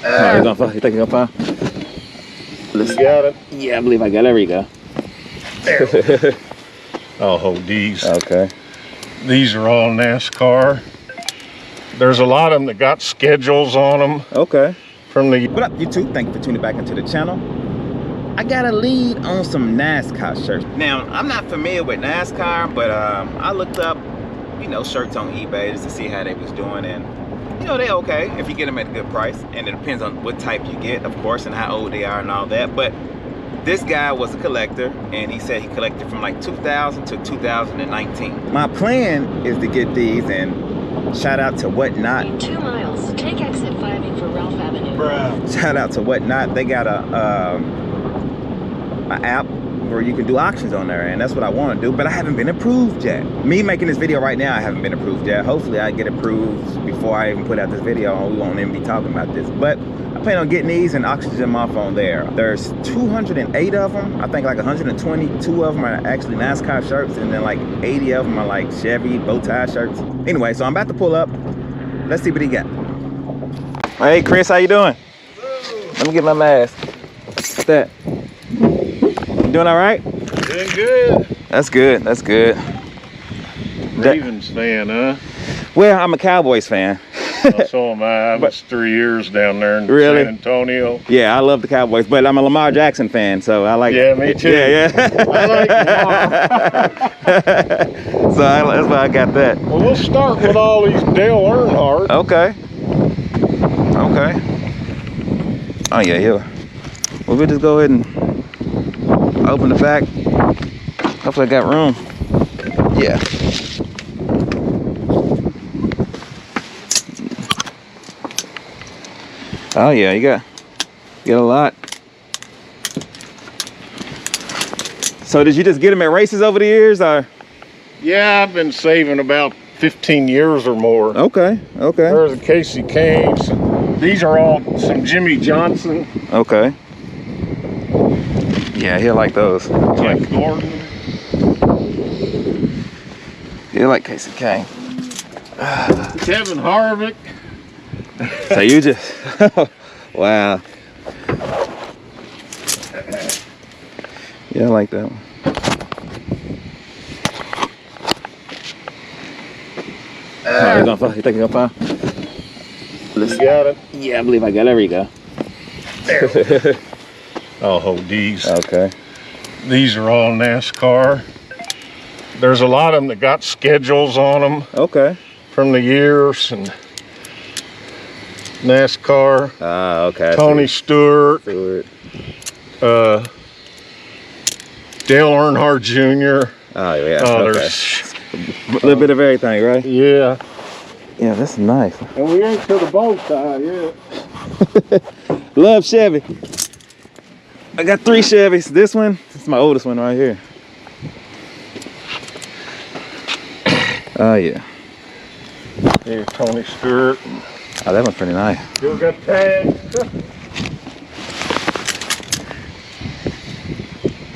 You think you're gonna fire? You got it? Yeah, I believe I got it. There we go. There. I'll hold these. Okay. These are all NASCAR. There's a lot of them that got schedules on them. Okay. From the... What up, YouTube? Thank you for tuning back into the channel. I got a lead on some NASCAR shirts. Now, I'm not familiar with NASCAR, but I looked up, you know, shirts on eBay just to see how they was doing, and you know, they're okay if you get them at a good price, and it depends on what type you get, of course, and how old they are and all that. But this guy was a collector, and he said he collected from like 2000 to 2019. My plan is to get these, and shout out to Whatnot. In 2 miles, take exit 5 for Ralph Avenue. Bruh. Shout out to Whatnot. They got an app where you can do auctions on there, and that's what I want to do, but I haven't been approved yet. Me making this video right now, I haven't been approved yet. Hopefully I get approved before I even put out this video. We won't even be talking about this, but I plan on getting these and auctioning them off on there. There's 208 of them. I think like 122 of them are actually NASCAR shirts, and then like 80 of them are like Chevy bow tie shirts. Anyway, so I'm about to pull up. Let's see what he got. Hey Chris, how you doing? Hello. Let me get my mask. What's that? You doing all right? Doing good. That's good. That's good. Ravens fan, huh? Well, I'm a Cowboys fan. Oh, so am I. I was 3 years down there in Really? San Antonio. Yeah, I love the Cowboys, but I'm a Lamar Jackson fan, so I like. Yeah, me too. Yeah, yeah. I like Lamar. So that's why I got that. Well, we'll start with all these Dale Earnhardt. Okay. Okay. Oh yeah, yeah. Well, we'll just go ahead and open the back. Hopefully I got room. Yeah. Oh yeah, you got a lot. So did you just get them at races over the years, or? Yeah, I've been saving about 15 years or more. Okay, okay. There's a Casey Kane's. These are all some Jimmy Johnson. Okay. Yeah, he'll like those. Jeff Gordon. He'll like Casey Kane. Kevin Harvick. So you just, wow. Yeah, I like that one. You think you're gonna fire? You got it? Yeah, I believe I got it. There we go. There. I'll hold these. Okay. These are all NASCAR. There's a lot of them that got schedules on them. Okay. From the years, and NASCAR. Ah, okay. Tony Stewart. Stewart. Dale Earnhardt Jr. Oh yeah. Okay. There's a little bit of everything, right? Yeah. Yeah, that's nice. And we ain't to the bow tie yet. Love Chevy. I got 3 Chevys. This one, this is my oldest one right here. Oh yeah. Here's Tony Stewart. Oh, that one's pretty nice. Still got tags.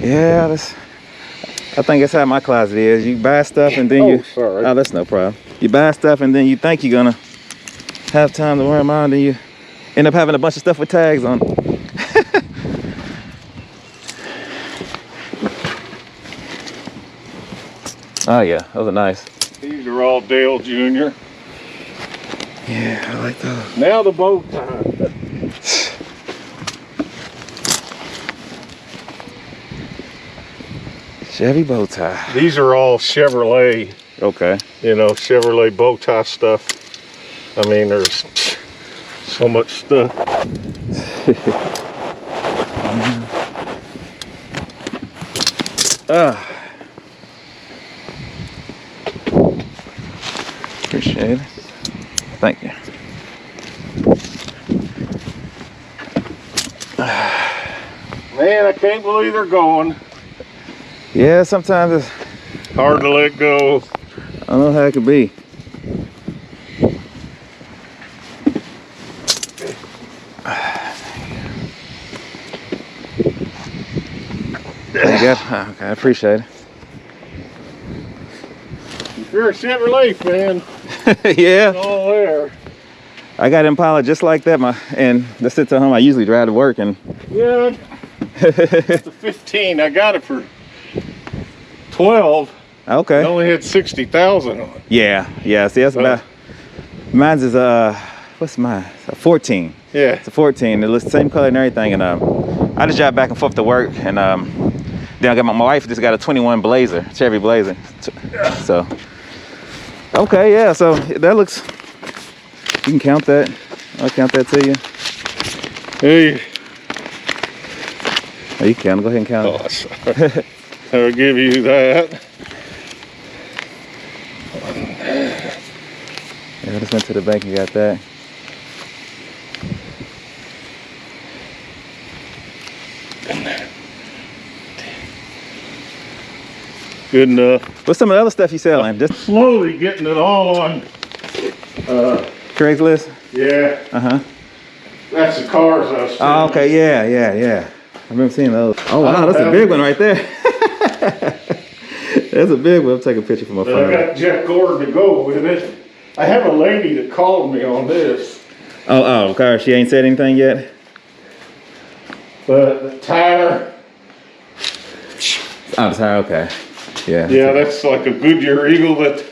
Yeah, I think that's how my closet is. You buy stuff and then you. Sorry. Oh, that's no problem. You buy stuff and then you think you're gonna have time to wear them on, and then you end up having a bunch of stuff with tags on. Oh yeah, those are nice. These are all Dale Jr. Yeah, I like those. Now the bow tie. Chevy bow tie. These are all Chevrolet. Okay. You know, Chevrolet bow tie stuff. I mean, there's so much stuff. Appreciate it. Thank you. Man, I can't believe they're going. Yeah, sometimes it's hard to let go. I don't know how it could be. Okay, I appreciate it. If you're a Chevrolet fan, Yeah. it's all there. I got Impala just like that. And this sits at home. I usually drive to work and. Yeah. It's a 15. I got it for 12. Okay. I only had 60,000 on it. Yeah. See, that's about. Mine's is what's mine? It's a 14. Yeah. It's a 14. It looks the same color and everything. And I just drive back and forth to work. And then I got my wife just got a 21 Blazer, Chevy Blazer. So. Okay. Yeah. So that looks. You can count that. I'll count that to you. Hey. Oh, you can. Go ahead and count it. I'll give you that. Yeah, I just went to the bank and got that. Good enough. What's some of the other stuff you selling? Just slowly getting it all on Craigslist? Yeah. That's the cars I was Oh, okay, yeah. I remember seeing those. Oh wow, that's a big one right there. That's a big one. I'll take a picture from my phone. I got Jeff Gordon to go with it. I have a lady that called me on this. Oh, okay. She ain't said anything yet? But the tire. Oh, the tire, okay. Yeah. Yeah, that's like a Goodyear Eagle that.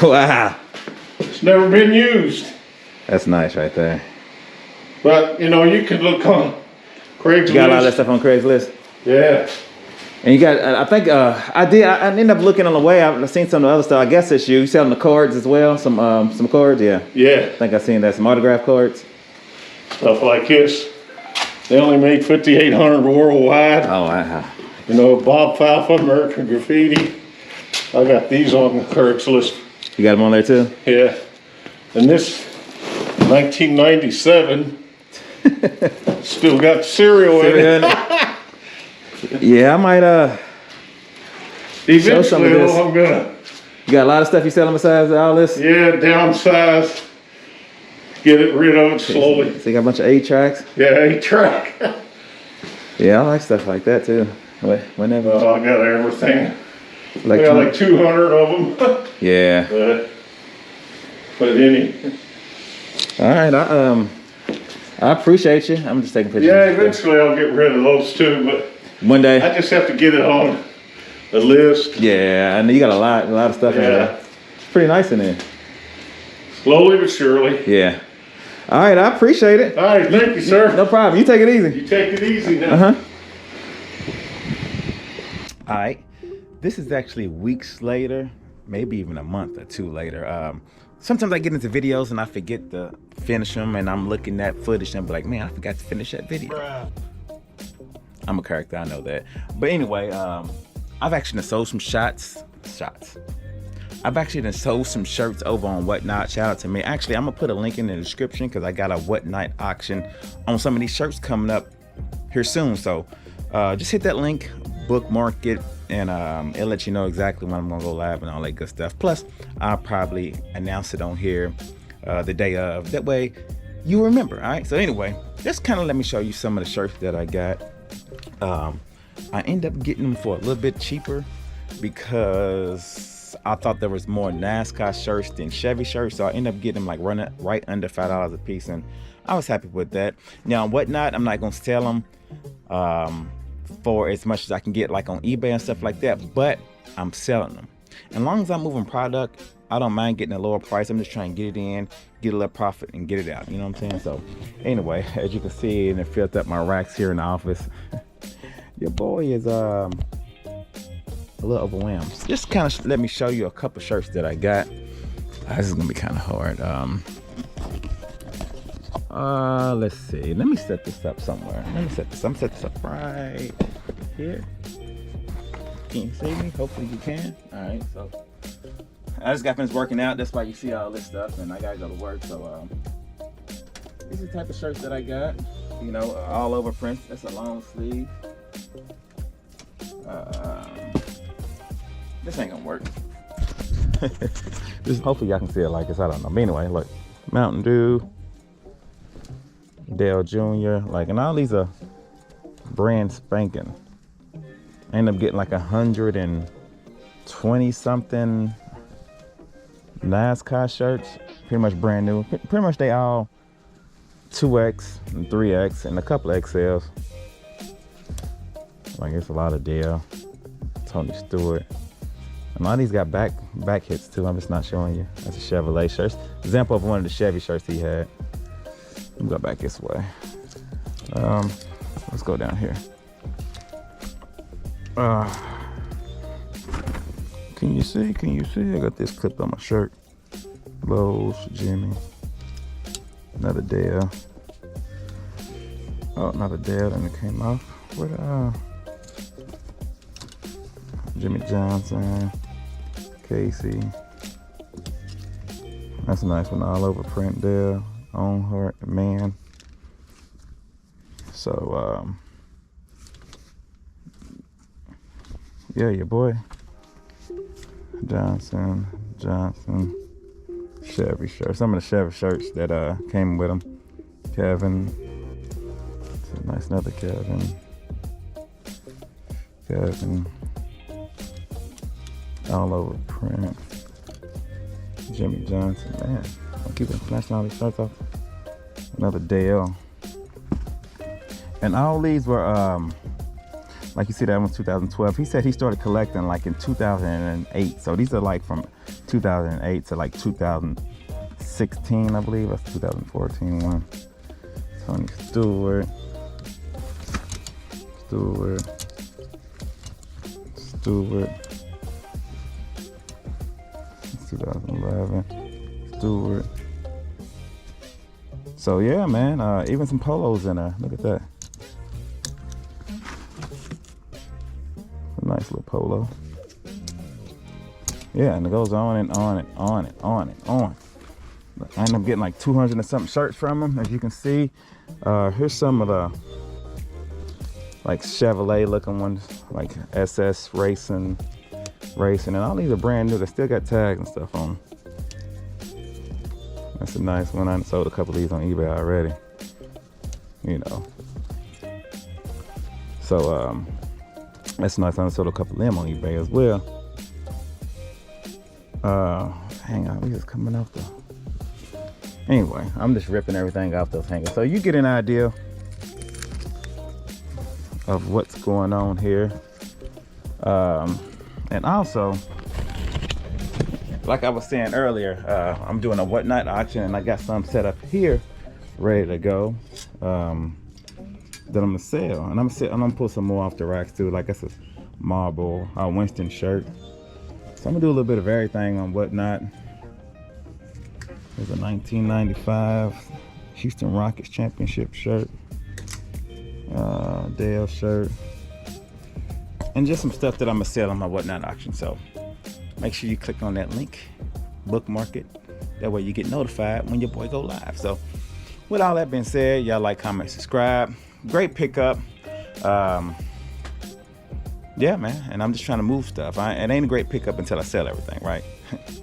Wow. It's never been used. That's nice right there. But, you know, you can look on Craigslist. You got a lot of that stuff on Craigslist? Yeah. And you got, I think, I ended up looking on the way. I've seen some of the other stuff. I guess it's you selling the cards as well. Some cards, yeah. Yeah. I think I seen that. Some autograph cards. Stuff like this. They only made 5,800 worldwide. Oh, wow. You know, Bob Falfa, American Graffiti. I got these on Craigslist. You got them on there too? Yeah. And this, 1997. Still got cereal in it. Yeah, I might show some of this. I'm gonna. You got a lot of stuff you selling besides all this? Yeah, downsize. Get it rid of it slowly. So you got a bunch of 8-tracks? Yeah, 8-track. Yeah, I like stuff like that too. Whenever. Oh, I got everything. I got like 200 of them. Yeah. But any. All right, I appreciate you. I'm just taking pictures. Yeah, eventually I'll get rid of those too, but one day. I just have to get it on the list. Yeah, I know you got a lot of stuff in there. It's pretty nice in there. Slowly but surely. Yeah. All right, I appreciate it. All right, thank you, sir. No problem. You take it easy. You take it easy now. All right. This is actually weeks later, maybe even a month or two later. Sometimes I get into videos and I forget to finish them, and I'm looking at footage and I'm like, man, I forgot to finish that video. I'm a character, I know that. But anyway, I've actually sold some shots. I've actually sold some shirts over on Whatnot. Shout out to me. Actually, I'm gonna put a link in the description because I got a Whatnot auction on some of these shirts coming up here soon. So just hit that link, bookmark it, and it'll let you know exactly when I'm gonna go live and all that good stuff. Plus, I'll probably announce it on here the day of. That way, you remember. All right. So anyway, just kind of let me show you some of the shirts that I got. I end up getting them for a little bit cheaper because I thought there was more NASCAR shirts than Chevy shirts. So I ended up getting them like running right under $5 a piece, and I was happy with that. Now, Whatnot, I'm not gonna sell them for as much as I can get like on eBay and stuff like that, but I'm selling them. As long as I'm moving product, I don't mind getting a lower price. I'm just trying to get it in, get a little profit, and get it out. You know what I'm saying? So anyway, as you can see, and it filled up my racks here in the office. Your boy is a little overwhelmed. Just kind of let me show you a couple shirts that I got. This is gonna be kind of hard. Let's see. Let me set this up somewhere. I'm set this up right here. Can you see me? Hopefully you can. All right. So I just got finished working out. That's why you see all this stuff, and I gotta go to work. So this is the type of shirts that I got. You know, all over prints. That's a long sleeve. This ain't gonna work. Hopefully y'all can see it like this. I don't know. But anyway, look, Mountain Dew, Dale Jr. Like, and all these are brand spanking. I end up getting like 120 something NASCAR shirts, pretty much brand new. Pretty much they all 2X and 3X and a couple of XLs. Like it's a lot of Dale, Tony Stewart. A lot of these got back hits too. I'm just not showing you. That's a Chevrolet shirt. Example of one of the Chevy shirts he had. Let me go back this way. Let's go down here. Can you see? Can you see? I got this clipped on my shirt. Lowe's, Jimmy. Another Dale. Oh, another Dale, and it came off. What? Jimmy Johnson, Casey. That's a nice one, all over print Dale. On Heart, man. So, yeah, your boy. Johnson, Chevy shirt. Some of the Chevy shirts that came with them. Kevin. It's a nice another Kevin. All over print. Jimmy Johnson, man. I'll keep flashing all these shirts off. Another Dale. And all these were like you see that one's 2012. He said he started collecting like in 2008. So these are like from 2008 to like 2016, I believe. That's 2014 one. Tony Stewart. 2011. Stewart. So yeah, man, even some polos in there. Look at that. A nice little polo. Yeah, and it goes on and on and on and on and on. I end up getting like 200 and something shirts from them, as you can see. Here's some of the like Chevrolet looking ones, like SS Racing, and all these are brand new. They still got tags and stuff on them. That's a nice one. I sold a couple of these on eBay already. You know. So that's nice. I sold a couple of them on eBay as well. Hang on, we just coming off the. Anyway, I'm just ripping everything off those hangers, so you get an idea of what's going on here. And also, like I was saying earlier, I'm doing a whatnot auction, and I got some set up here ready to go that I'm gonna sell, and I'm gonna pull some more off the racks too. Like that's a Marble Winston shirt. So I'm gonna do a little bit of everything on whatnot. There's a 1995 Houston Rockets championship shirt, Dale shirt, and just some stuff that I'm gonna sell on my whatnot auction. So make sure you click on that link, bookmark it. That way you get notified when your boy go live. So with all that being said, y'all like, comment, subscribe. Great pickup. Yeah, man. And I'm just trying to move stuff. It ain't a great pickup until I sell everything, right?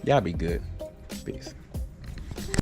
Y'all be good. Peace.